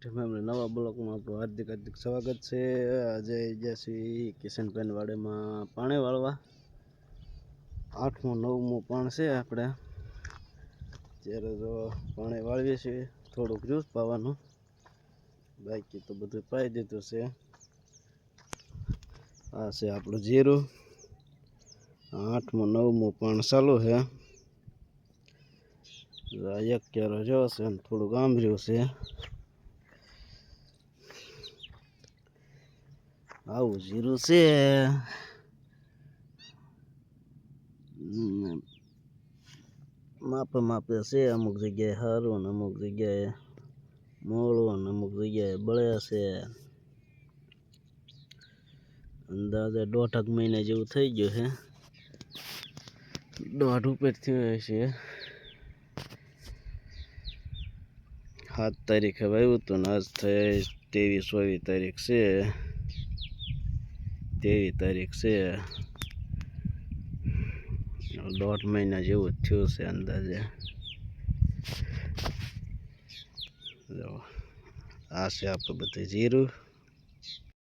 Family નવા બ્લોકમાં આપણું હાર્દિક સ્વાગત છે। આજે જશે કિશનભાઈ વાડેમાં પાણી વાળવા 8મું 9મું પણ છે। આપણે ત્યારે જો પાણી વાળીએ છીએ, થોડુંક જ્યુસ પાવાનું, બાકી તો બધું પાઈ દીધું છે। આ છે આપણું જીરું, 8મું 9મું પણ ચાલુ છે। એક કેરો જો છે, થોડુંક આંબર્યું છે। આવું જીરું છે। માપે માપે છે, અમુક જગ્યાએ સારું ને અમુક જગ્યાએ મોળું ને અમુક જગ્યાએ બળે છે। અંદાજે 1.5 મહિના જેવું થઈ ગયું છે, 1.5 ઉપર થયું હશે। 7 તારીખે વાવ્યું હતું ને આજ થઈ 23-24 તારીખ છે, 23 તારીખ છે। 1.5 મહિના જેવું થયું છે અંદાજે। આ છે આપણું બધું જીરું।